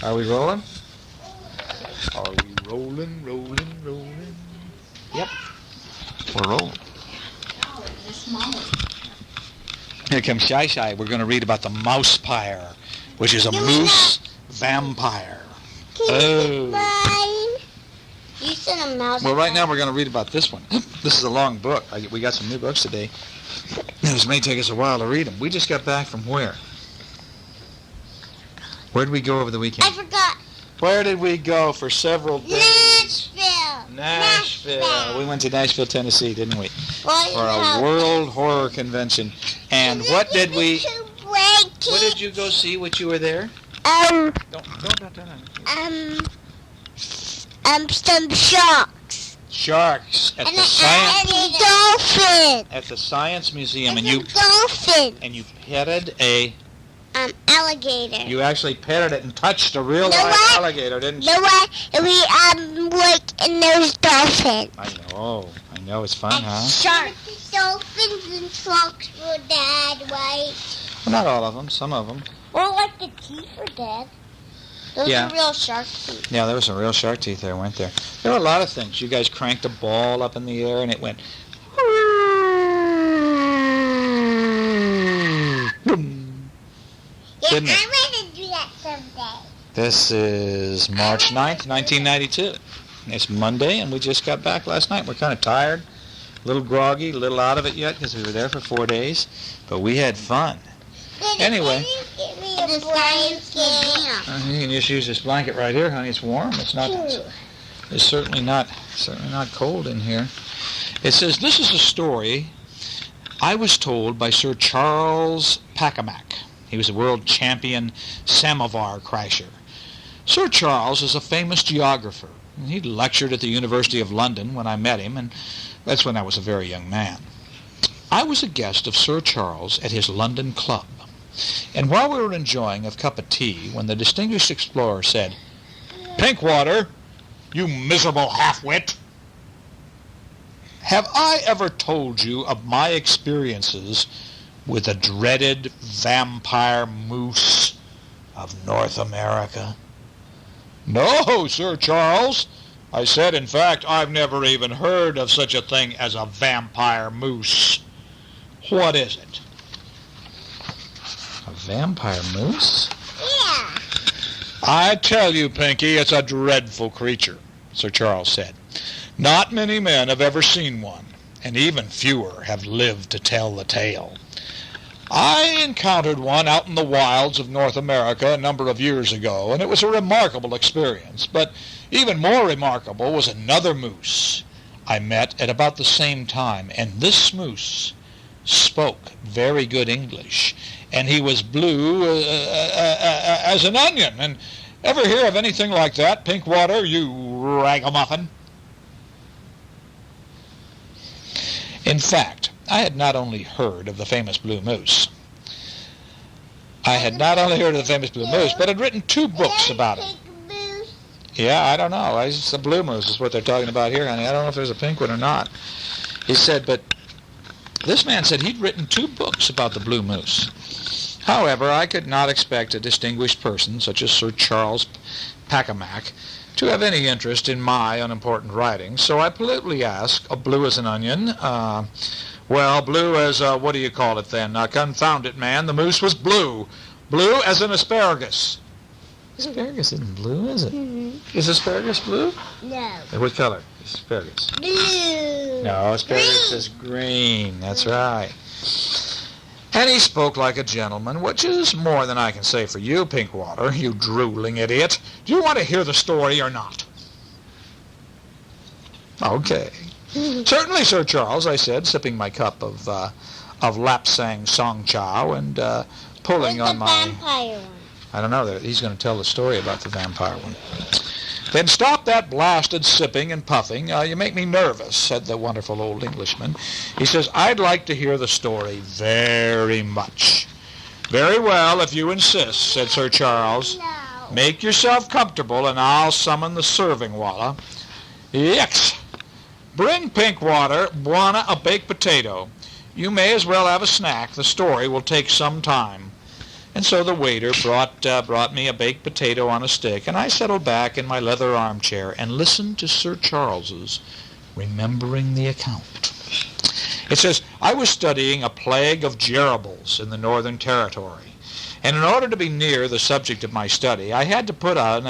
Are we rolling? Are we rolling? Yep. We're rolling. Here comes Shy Shy. We're going to read about the Moosepire, which is a moose vampire. Oh. You said a mouse. Well, right now we're going to read about this one. This is a long book. We got some new books today. This may take us a while to read them. We just got back from where? Where did we go over the weekend? I forgot. Where did we go for several days? Nashville. We went to Nashville, Tennessee, didn't we? Well, For a World Horror Convention. And what did we... What did you go see when you were there? Don't. Some sharks. Sharks at the dolphin. At the Science Museum, and you dolphin. And you petted a alligator. You actually petted it and touched a real live alligator, didn't you? No way. And there's dolphins. I know, it's fun, huh? Sharks, dolphins, and sharks were dead, right? Well, not all of them, some of them. Or like the teeth were dead. Those are real shark teeth. Yeah, there were some real shark teeth there, weren't there? There were a lot of things. You guys cranked a ball up in the air and it went... Yeah, I want to do that someday. This is March 9th, 1992. It's Monday, and we just got back last night. We're kind of tired, a little groggy, a little out of it yet because we were there for 4 days, but we had fun. Anyway. Can you give me a blanket? You can just use this blanket right here, honey. It's warm. It's not. It's certainly not cold in here. It says, this is a story I was told by Sir Charles Pacamac. He was a world champion samovar crasher. Sir Charles is a famous geographer. He lectured at the University of London when I met him, and that's when I was a very young man. I was a guest of Sir Charles at his London club, and while we were enjoying a cup of tea, when the distinguished explorer said, "Pinkwater, you miserable half-wit, have I ever told you of my experiences with the dreaded vampire moose of North America?" "No, Sir Charles," I said. "In fact, I've never even heard of such a thing as a vampire moose. What is it?" A vampire moose? Yeah. "I tell you, Pinky, it's a dreadful creature," Sir Charles said. "Not many men have ever seen one, and even fewer have lived to tell the tale. I encountered one out in the wilds of North America a number of years ago, and it was a remarkable experience. But even more remarkable was another moose I met at about the same time, and this moose spoke very good English, and he was blue as an onion. And ever hear of anything like that, Pinkwater, you ragamuffin?" In fact, I had not only heard of the famous blue moose. but had written 2 books about it. Yeah, I don't know. It's a blue moose is what they're talking about here, honey. I don't know if there's a pink one or not. He said, but this man said he'd written 2 books about the blue moose. However, I could not expect a distinguished person such as Sir Charles Pacamac to have any interest in my unimportant writings, so I politely asked, "Blue as an onion? Well, blue as, what do you call it then? Confound it, man, the moose was blue. Blue as an asparagus." Asparagus isn't blue, is it? Mm-hmm. Is asparagus blue? No. What color is asparagus? Blue. No, asparagus is green. That's right. And he spoke like a gentleman, which is more than I can say for you, Pinkwater, you drooling idiot. Do you want to hear the story or not? Okay. "Certainly, Sir Charles," I said, sipping my cup of Lapsang Song Chow and pulling on my... vampire one? I don't know. He's going to tell the story about the vampire one. "Then stop that blasted sipping and puffing. You make me nervous," said the wonderful old Englishman. He says, "I'd like to hear the story very much." "Very well, if you insist," said Sir Charles. No. "Make yourself comfortable, and I'll summon the serving-walla. Yix! Bring Pinkwater, Bwana, a baked potato. You may as well have a snack. The story will take some time." And so the waiter brought me a baked potato on a stick, and I settled back in my leather armchair and listened to Sir Charles's Remembering the Account. It says, I was studying a plague of gerbills in the Northern Territory, and in order to be near the subject of my study, I had to put up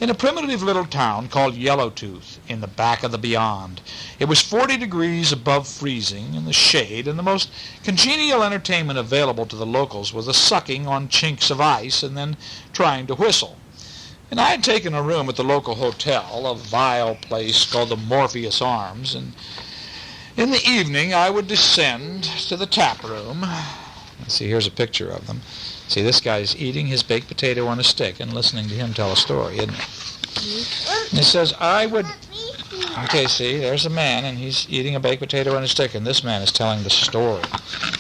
in a primitive little town called Yellowtooth in the back of the beyond. It was 40 degrees above freezing in the shade, and the most congenial entertainment available to the locals was the sucking on chinks of ice and then trying to whistle. And I had taken a room at the local hotel, a vile place called the Morpheus Arms, and in the evening I would descend to the tap room. Let's see, here's a picture of them. See, this guy's eating his baked potato on a stick and listening to him tell a story, isn't he? And he says, okay, see, there's a man, and he's eating a baked potato on a stick, and this man is telling the story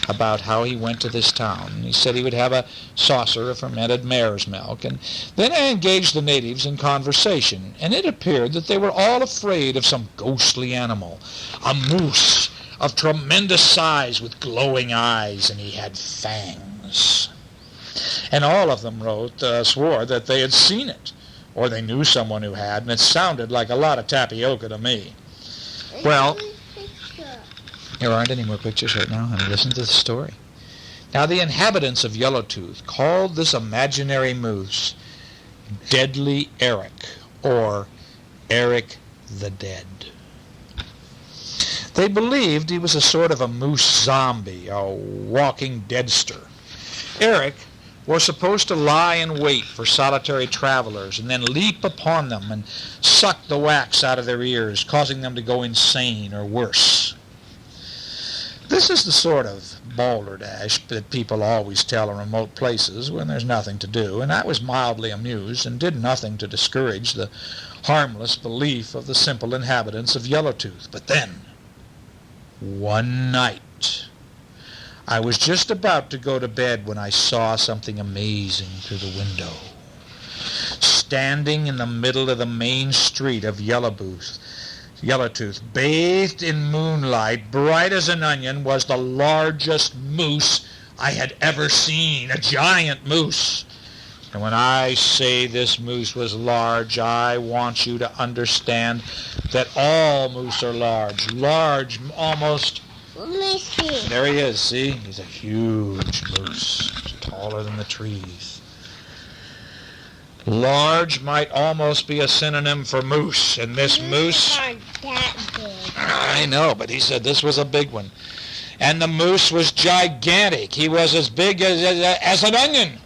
about how he went to this town. And he said he would have a saucer of fermented mare's milk, and then I engaged the natives in conversation, and it appeared that they were all afraid of some ghostly animal, a moose of tremendous size with glowing eyes, and he had fangs. And all of them swore that they had seen it, or they knew someone who had, and it sounded like a lot of tapioca to me. Well, there aren't any more pictures right now, honey. Listen to the story. Now, the inhabitants of Yellowtooth called this imaginary moose Deadly Eric, or Eric the Dead. They believed he was a sort of a moose zombie, a walking deadster. Eric was supposed to lie in wait for solitary travelers and then leap upon them and suck the wax out of their ears, causing them to go insane or worse. This is the sort of balderdash that people always tell in remote places when there's nothing to do, and I was mildly amused and did nothing to discourage the harmless belief of the simple inhabitants of Yellowtooth. But then, one night, I was just about to go to bed when I saw something amazing through the window. Standing in the middle of the main street of Yellowtooth, bathed in moonlight, bright as an onion, was the largest moose I had ever seen, a giant moose. And when I say this moose was large, I want you to understand that all moose are large, almost. Let me see. There he is, see? He's a huge moose, taller than the trees. Large might almost be a synonym for moose, and this moose... aren't that big. I know, but he said this was a big one. And the moose was gigantic. He was as big as an onion.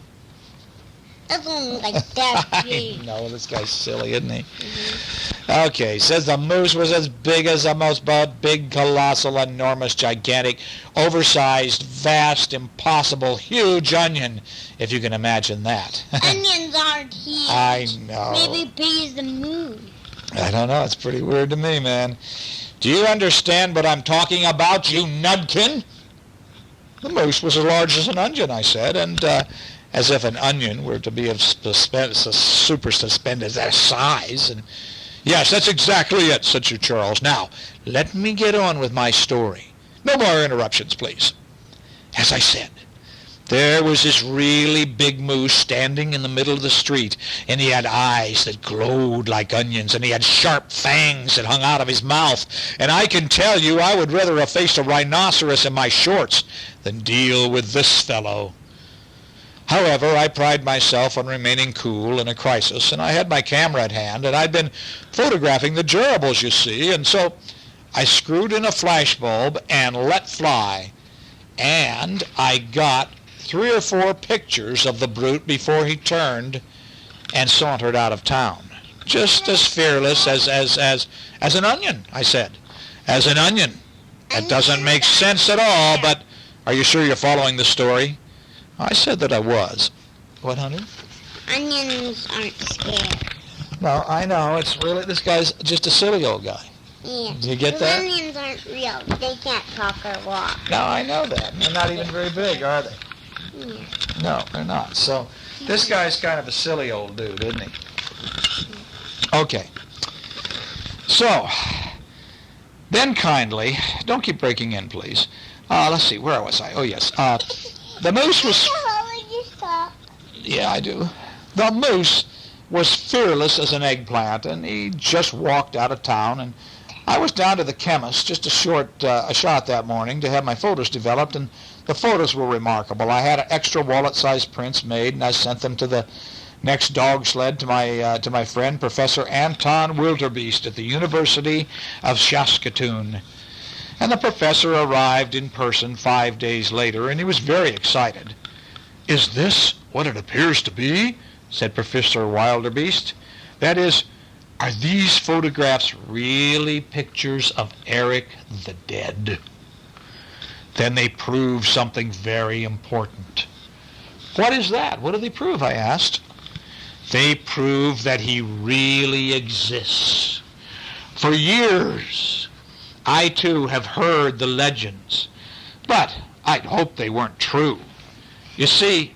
That's only like that big. I know, this guy's silly, isn't he? Mm-hmm. Okay, says the moose was as big as the most big, colossal, enormous, gigantic, oversized, vast, impossible, huge onion, if you can imagine that. Onions aren't huge. I know. Maybe big as the moon. I don't know, it's pretty weird to me, man. Do you understand what I'm talking about, you nudkin? The moose was as large as an onion, I said, and as if an onion were to be of super suspended size. And yes, that's exactly it, said Sir Charles. Now, let me get on with my story. No more interruptions, please. As I said, there was this really big moose standing in the middle of the street, and he had eyes that glowed like onions, and he had sharp fangs that hung out of his mouth. And I can tell you, I would rather have faced a rhinoceros in my shorts than deal with this fellow. However, I pride myself on remaining cool in a crisis, and I had my camera at hand, and I'd been photographing the gerbils, you see, and so I screwed in a flashbulb and let fly, and I got 3 or 4 pictures of the brute before he turned and sauntered out of town. Just as fearless as an onion, I said. As an onion. That doesn't make sense at all, but are you sure you're following the story? I said that I was. What, honey? Onions aren't scared. No, I know. It's really, this guy's just a silly old guy. Yeah. Do you get that? Onions aren't real. They can't talk or walk. No, I know that. They're not even very big, are they? Yeah. No, they're not. So this guy's kind of a silly old dude, isn't he? Okay. So, then kindly, don't keep breaking in, please. Let's see, where was I? Oh, yes. The moose was... Stop. Yeah, I do. The moose was fearless as an eggplant, and he just walked out of town, and I was down to the chemist, just a shot that morning, to have my photos developed, and the photos were remarkable. I had extra wallet-sized prints made, and I sent them to the next dog sled to my friend, Professor Anton Wildebeest at the University of Saskatoon. And the professor arrived in person 5 days later, and he was very excited. "Is this what it appears to be?" said Professor Wildebeest. "That is, are these photographs really pictures of Eric the Dead?" "Then they prove something very important." "What is that? What do they prove?" I asked. "They prove that he really exists. For years, I too have heard the legends, but I'd hoped they weren't true. You see,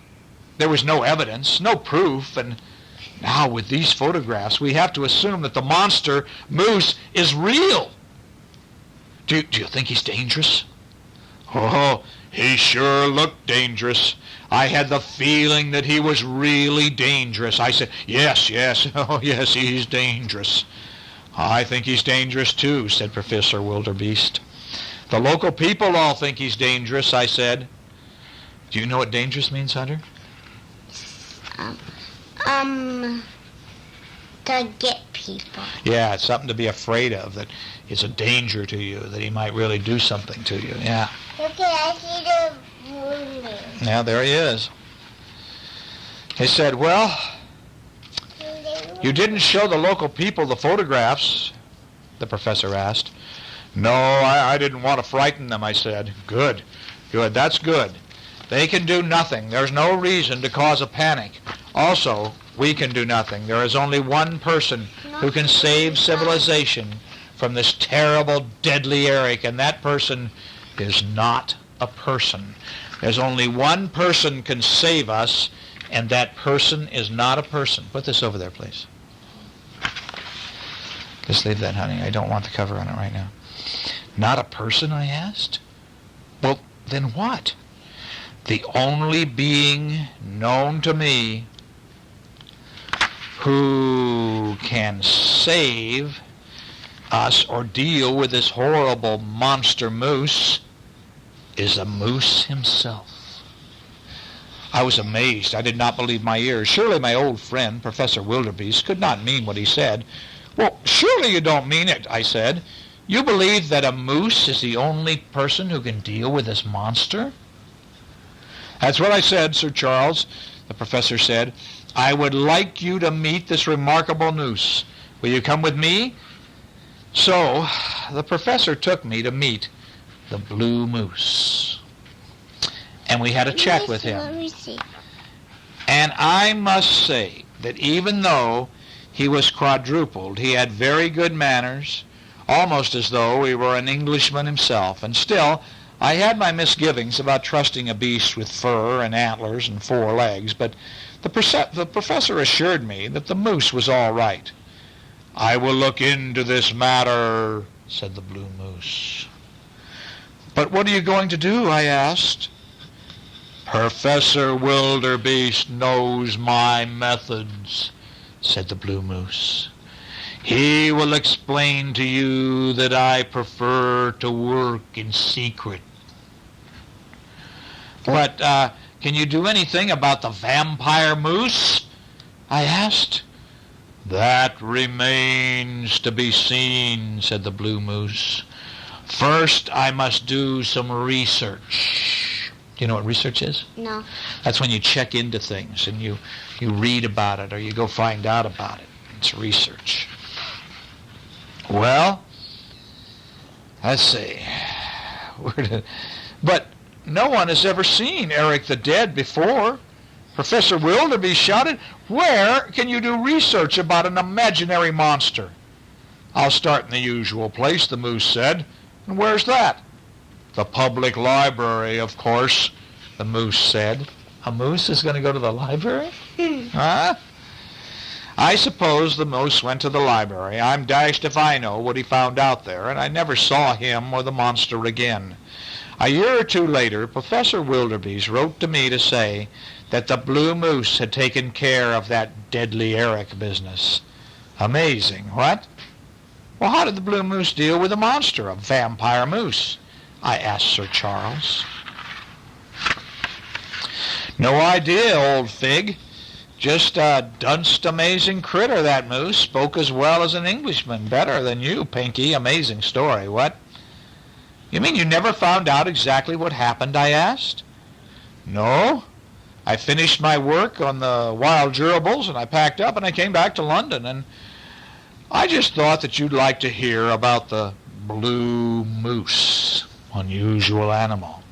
there was no evidence, no proof, and now with these photographs, we have to assume that the monster moose is real. Do you think he's dangerous?" "Oh, he sure looked dangerous. I had the feeling that he was really dangerous." I said, yes, oh yes, he's dangerous." "I think he's dangerous too," said Professor Wildebeest. "The local people all think he's dangerous," I said. Do you know what dangerous means, Hunter? To get people. Yeah, it's something to be afraid of, that is a danger to you, that he might really do something to you. Yeah. Okay, I see the movie. Yeah, there he is. He said, "Well, you didn't show the local people the photographs?" the professor asked. "No, I didn't want to frighten them," I said. Good, that's good. They can do nothing. There's no reason to cause a panic. Also, we can do nothing. There is only one person who can save civilization from this terrible, deadly Eric, and that person is not a person. There's only one person can save us, and that person is not a person. Put this over there, please. Just leave that, honey. I don't want the cover on it right now. Not a person, I asked. Well, then what? The only being known to me who can save us or deal with this horrible monster moose is a moose himself. I was amazed. I did not believe my ears. Surely my old friend, Professor Wildebeest, could not mean what he said. Well, surely you don't mean it, I said. You believe that a moose is the only person who can deal with this monster? That's what I said, Sir Charles, the professor said. I would like you to meet this remarkable moose. Will you come with me? So, the professor took me to meet the blue moose. And we had a chat with him. And I must say that even though he was quadrupled, he had very good manners, almost as though he were an Englishman himself. And still, I had my misgivings about trusting a beast with fur and antlers and 4 legs, but the professor assured me that the moose was all right. I will look into this matter, said the blue moose. But what are you going to do? I asked. Professor Wildebeest knows my methods, said the blue moose. He will explain to you that I prefer to work in secret. But can you do anything about the vampire moose? I asked. That remains to be seen, said the blue moose. First, I must do some research. Do you know what research is? No. That's when you check into things and you read about it or you go find out about it. It's research. Well, let's see. But no one has ever seen Eric the Dead before. Professor Wildebeest shouted, where can you do research about an imaginary monster? I'll start in the usual place, the moose said. And where's that? The public library, of course, the moose said. A moose is going to go to the library? Huh? I suppose the moose went to the library. I'm dashed if I know what he found out there, and I never saw him or the monster again. A year or two later, Professor Wildebeest wrote to me to say that the blue moose had taken care of that deadly Eric business. Amazing, what? Well, how did the blue moose deal with the monster, a vampire moose? I asked Sir Charles. No idea, old fig. Just a dunst amazing critter, that moose. Spoke as well as an Englishman. Better than you, Pinky. Amazing story, what? You mean you never found out exactly what happened, I asked. No. I finished my work on the wild gerbils, and I packed up, and I came back to London, and I just thought that you'd like to hear about the blue moose. Unusual animal.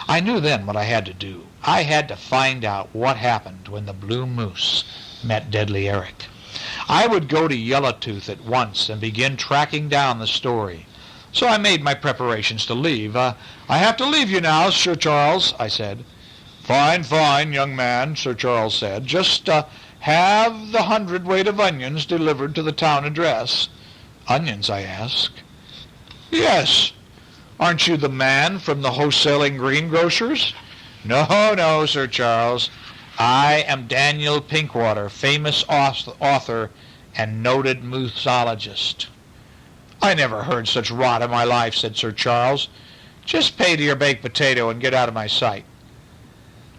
I knew then what I had to do. I had to find out what happened when the blue moose met Deadly Eric. I would go to Yellowtooth at once and begin tracking down the story. So I made my preparations to leave. I have to leave you now, Sir Charles, I said. Fine, fine, young man, Sir Charles said. Just have the 100-weight of onions delivered to the town address. Onions, I asked. Yes. Aren't you the man from the wholesaling greengrocers? No, no, Sir Charles. I am Daniel Pinkwater, famous author and noted moosologist. I never heard such rot in my life, said Sir Charles. Just pay to your baked potato and get out of my sight.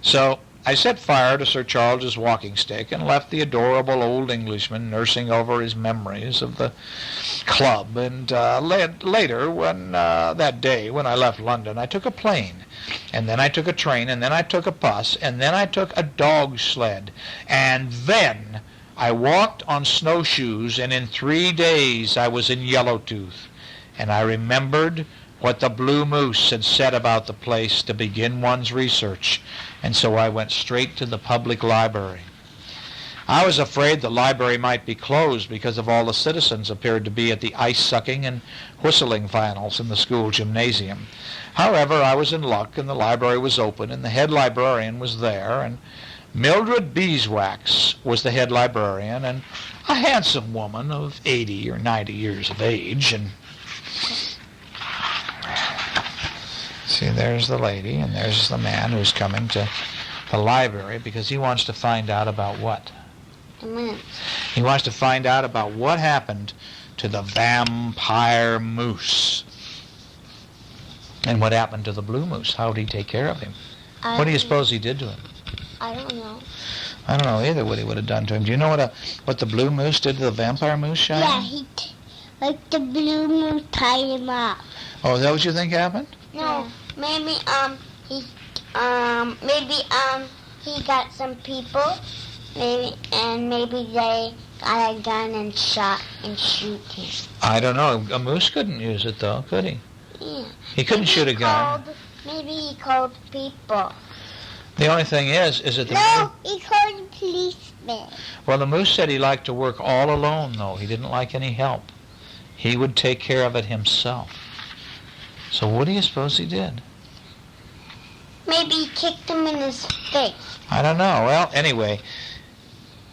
So I set fire to Sir Charles's walking stick and left the adorable old Englishman nursing over his memories of the club. And later, when that day when I left London, I took a plane, and then I took a train, and then I took a bus, and then I took a dog sled, and then I walked on snowshoes, and in 3 days I was in Yellowtooth, and I remembered what the blue moose had said about the place to begin one's research, and so I went straight to the public library. I was afraid the library might be closed because of all the citizens appeared to be at the ice-sucking and whistling finals in the school gymnasium. However, I was in luck, and the library was open, and the head librarian was there, and Mildred Beeswax was the head librarian, and a handsome woman of 80 or 90 years of age, and see, there's the lady, and there's the man who's coming to the library because he wants to find out about what? He wants to find out about what happened to the vampire moose. And what happened to the blue moose? How did he take care of him? What do you suppose he did to him? I don't know. I don't know either what he would have done to him. Do you know what the blue moose did to the vampire moose, Shine? Yeah, like the blue moose tied him up. Oh, is that what you think happened? No, maybe he got some people, maybe they got a gun and shoot him. I don't know. A moose couldn't use it though, could he? Yeah. He couldn't shoot a gun. Maybe he called people. The only thing is that the No, he called policemen. Well, the moose said he liked to work all alone, though. He didn't like any help. He would take care of it himself. So what do you suppose he did? Maybe he kicked him in his face. I don't know. Well, anyway,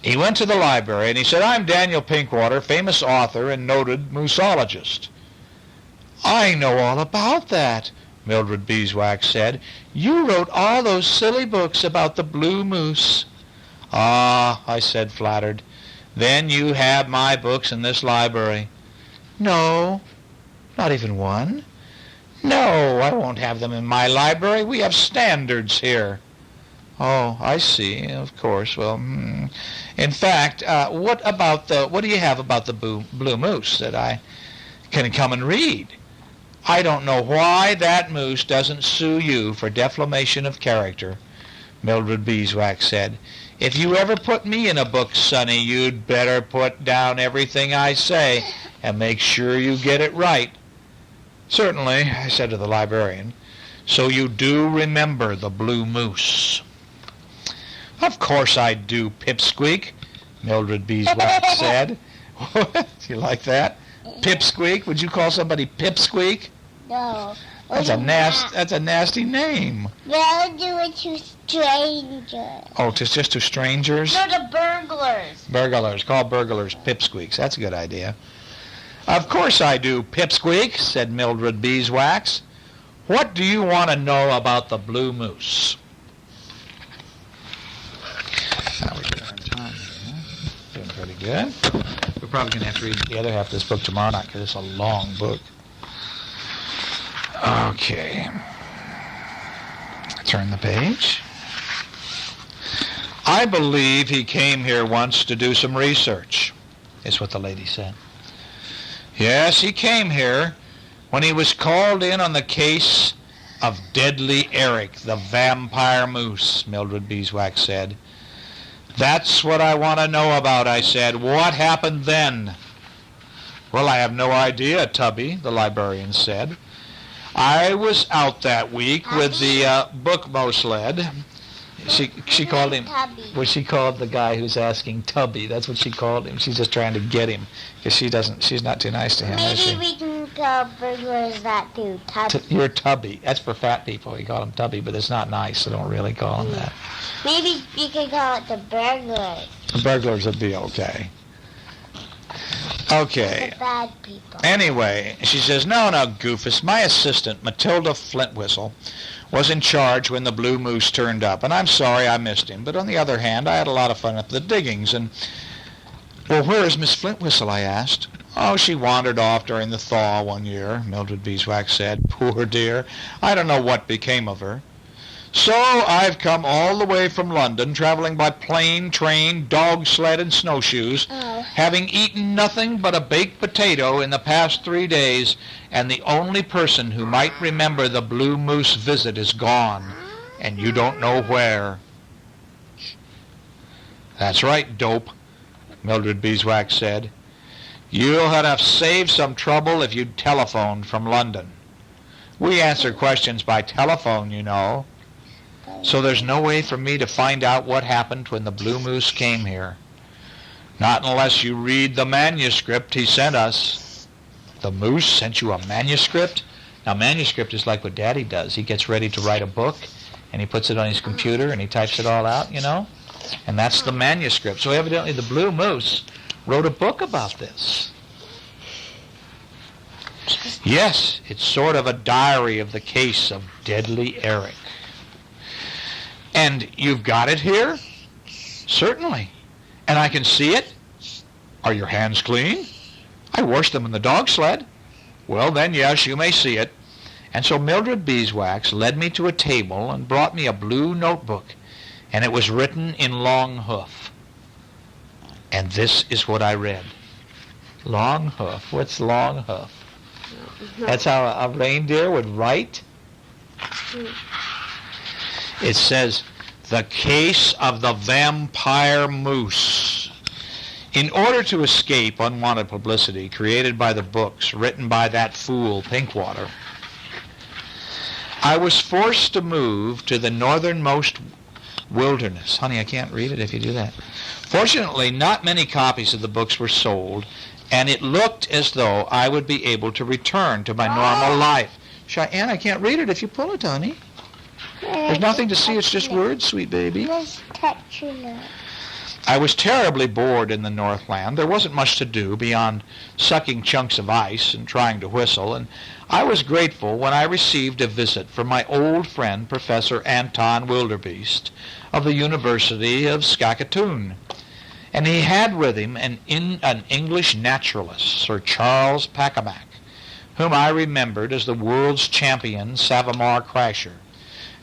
he went to the library and he said, I'm Daniel Pinkwater, famous author and noted moosologist. I know all about that, Mildred Beeswax said. You wrote all those silly books about the blue moose. Ah, I said, flattered. Then you have my books in this library. No, not even one. No, I won't have them in my library. We have standards here. Oh, I see, of course. Well, in fact, what do you have about the blue moose that I can come and read? I don't know why that moose doesn't sue you for defamation of character, Mildred Beeswax said. If you ever put me in a book, Sonny, you'd better put down everything I say and make sure you get it right. Certainly, I said to the librarian. So you do remember the blue moose? Of course I do, Pipsqueak, Mildred Beeswax said. Do you like that? Pipsqueak? Would you call somebody Pipsqueak? No. That's a nasty name. They'll do it to strangers. Oh, just to strangers? No, to burglars. Burglars. Call burglars Pipsqueaks. That's a good idea. Of course I do, Pipsqueak, said Mildred Beeswax. What do you want to know about the blue moose? How are we doing on time here? Doing pretty good. We're probably going to have to read the other half of this book tomorrow night because it's a long book. Okay. Turn the page. I believe he came here once to do some research, is what the lady said. Yes, he came here when he was called in on the case of Deadly Eric, the vampire moose, Mildred Beeswax said. That's what I want to know about, I said. What happened then? Well, I have no idea, Tubby, the librarian said. I was out that week with the book Moose led. She called him, well, she called the guy who's asking Tubby. That's what she called him. She's just trying to get him because she's not too nice to him, is she? Maybe we can call burglars that too, Tubby. You're Tubby. That's for fat people. You call him Tubby, but it's not nice, so don't really call him that. Maybe you could call it the burglars. The burglars would be okay. Okay. The bad people. Anyway, she says, no, Goofus, my assistant, Matilda Flintwhistle, was in charge when the blue moose turned up, and I'm sorry I missed him. But on the other hand, I had a lot of fun at the diggings, and... Well, where is Miss Flintwhistle, I asked. Oh, she wandered off during the thaw one year, Mildred Beeswax said. Poor dear. I don't know what became of her. So I've come all the way from London, traveling by plane, train, dog sled, and snowshoes, having eaten nothing but a baked potato in the past 3 days, and the only person who might remember the blue moose visit is gone, and you don't know where. That's right, dope, Mildred Beeswax said. You'll have saved some trouble if you'd telephoned from London. We answer questions by telephone, you know. So there's no way for me to find out what happened when the blue moose came here. Not unless you read the manuscript he sent us. The moose sent you a manuscript? Now, manuscript is like what Daddy does. He gets ready to write a book, and he puts it on his computer, and he types it all out, you know? And that's the manuscript. So evidently the blue moose wrote a book about this. Yes, it's sort of a diary of the case of Deadly Eric. And you've got it here? Certainly. And I can see it? Are your hands clean? I washed them in the dog sled. Well, then, yes, you may see it. And so Mildred Beeswax led me to a table and brought me a blue notebook, and it was written in long hoof. And this is what I read. Long hoof. What's long hoof? That's how a reindeer would write? It says, the case of the vampire moose. In order to escape unwanted publicity created by the books written by that fool Pinkwater, I was forced to move to the northernmost wilderness. Honey, I can't read it if you do that. Fortunately, not many copies of the books were sold, and it looked as though I would be able to return to my normal life. Cheyenne, I can't read it if you pull it, honey. There's nothing to see, it's just words, sweet baby. I was terribly bored in the Northland. There wasn't much to do beyond sucking chunks of ice and trying to whistle, and I was grateful when I received a visit from my old friend, Professor Anton Wildebeest of the University of Saskatoon. And he had with him an English naturalist, Sir Charles Pacamac, whom I remembered as the world's champion Savamar Crasher.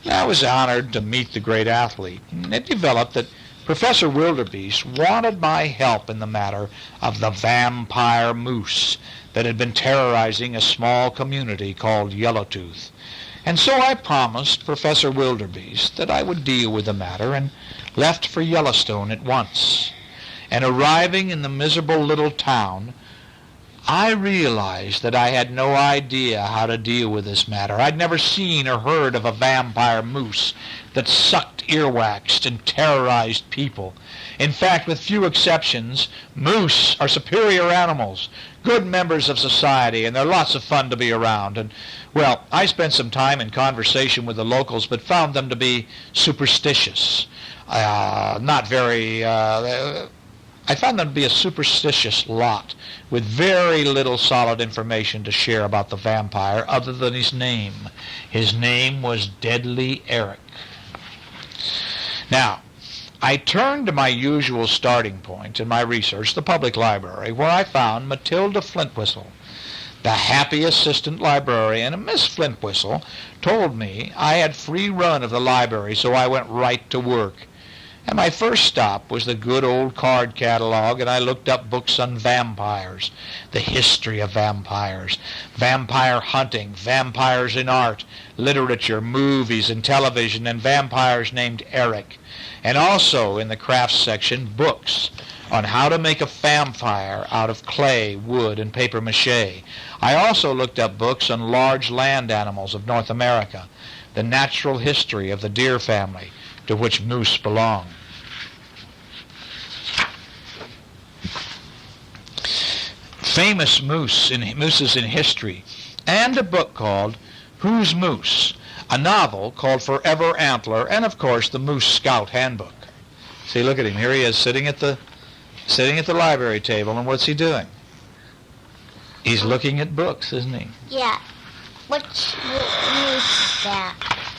I was honored to meet the great athlete, and it developed that Professor Wildebeest wanted my help in the matter of the vampire moose that had been terrorizing a small community called Yellowtooth. And so I promised Professor Wildebeest that I would deal with the matter and left for Yellowstone at once. And arriving in the miserable little town, I realized that I had no idea how to deal with this matter. I'd never seen or heard of a vampire moose that sucked earwax and terrorized people. In fact, with few exceptions, moose are superior animals, good members of society, and they're lots of fun to be around. And, well, I spent some time in conversation with the locals, but found them to be superstitious. Not very... I found them to be a superstitious lot with very little solid information to share about the vampire other than his name. His name was Deadly Eric. Now, I turned to my usual starting point in my research, the public library, where I found Matilda Flintwhistle, the happy assistant librarian. And Miss Flintwhistle told me I had free run of the library, so I went right to work. And my first stop was the good old card catalog, and I looked up books on vampires, the history of vampires, vampire hunting, vampires in art, literature, movies, and television, and vampires named Eric. And also in the crafts section, books on how to make a vampire out of clay, wood, and papier-mâché. I also looked up books on large land animals of North America, the natural history of the deer family, to which moose belong. Famous mooses in history, and a book called Who's Moose?, a novel called Forever Antler, and of course the Moose Scout Handbook. See, look at him. Here he is sitting at the library table, and what's he doing? He's looking at books, isn't he? Yeah. Which moose is that?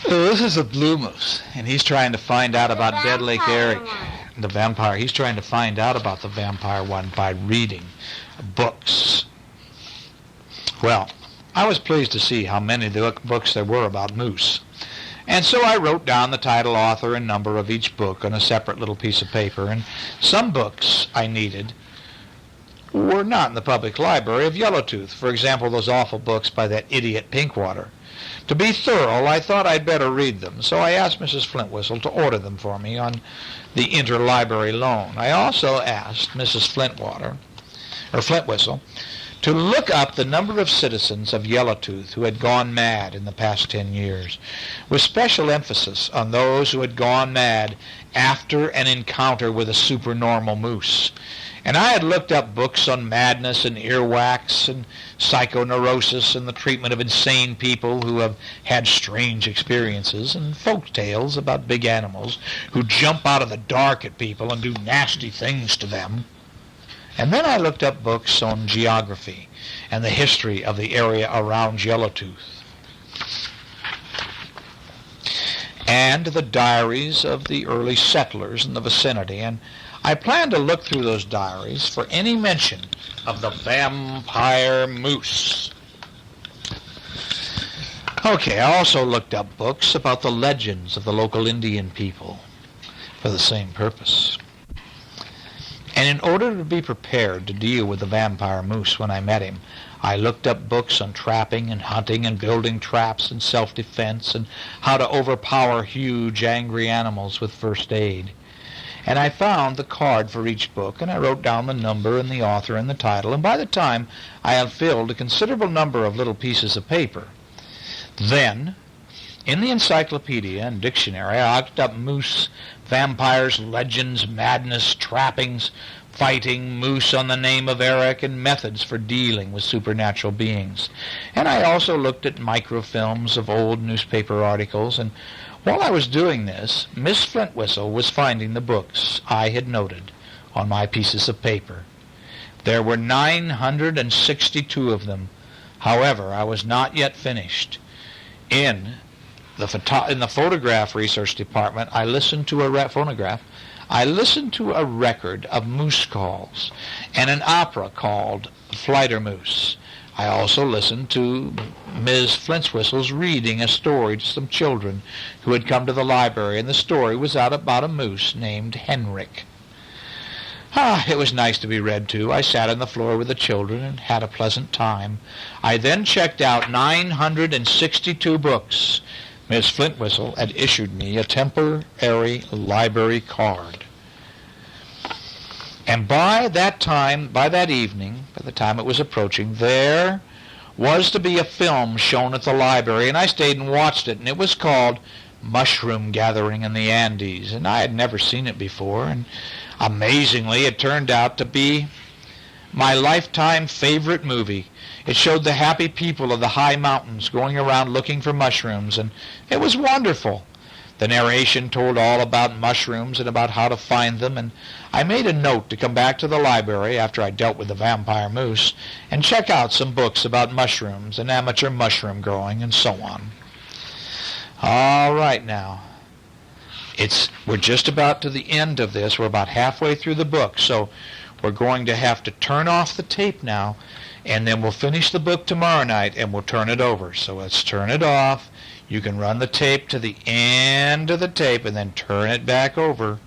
Oh, this is a blue moose, and he's trying to find out about Deadly Eric, the vampire. He's trying to find out about the vampire one by reading books. Well, I was pleased to see how many books there were about moose. And so I wrote down the title, author, and number of each book on a separate little piece of paper. And some books I needed were not in the public library of Yellowtooth. For example, those awful books by that idiot Pinkwater. To be thorough, I thought I'd better read them, so I asked Mrs. Flintwhistle to order them for me on the interlibrary loan. I also asked Mrs. Flintwhistle, to look up the number of citizens of Yellowtooth who had gone mad in the past 10 years, with special emphasis on those who had gone mad after an encounter with a supernormal moose. And I had looked up books on madness and earwax and psychoneurosis and the treatment of insane people who have had strange experiences, and folk tales about big animals who jump out of the dark at people and do nasty things to them. And then I looked up books on geography and the history of the area around Yellowtooth, and the diaries of the early settlers in the vicinity, and I plan to look through those diaries for any mention of the vampire moose. Okay, I also looked up books about the legends of the local Indian people for the same purpose. And in order to be prepared to deal with the vampire moose when I met him, I looked up books on trapping and hunting and building traps and self-defense and how to overpower huge, angry animals with first aid. And I found the card for each book, and I wrote down the number and the author and the title, and by the time I had filled a considerable number of little pieces of paper, then, in the encyclopedia and dictionary, I looked up moose, vampires, legends, madness, trappings, fighting, moose on the name of Eric, and methods for dealing with supernatural beings. And I also looked at microfilms of old newspaper articles, and while I was doing this, Miss Flintwhistle was finding the books I had noted on my pieces of paper. There were 962 of them. However, I was not yet finished. In the photograph research department, I listened to a record of moose calls and an opera called Fledermaus. I also listened to Ms. Flintwhistle's reading a story to some children who had come to the library, and the story was about a moose named Henrik. It was nice to be read to. I sat on the floor with the children and had a pleasant time. I then checked out 962 books. Miss Flintwhistle had issued me a temporary library card. And by that evening, by the time it was approaching, there was to be a film shown at the library, and I stayed and watched it, and it was called Mushroom Gathering in the Andes, and I had never seen it before, and amazingly, it turned out to be my lifetime favorite movie. It showed the happy people of the high mountains going around looking for mushrooms, and it was wonderful. The narration told all about mushrooms and about how to find them, and I made a note to come back to the library after I dealt with the vampire moose and check out some books about mushrooms and amateur mushroom growing and so on. All right now. We're just about to the end of this. We're about halfway through the book, so we're going to have to turn off the tape now, and then we'll finish the book tomorrow night and we'll turn it over. So let's turn it off. You can run the tape to the end of the tape and then turn it back over.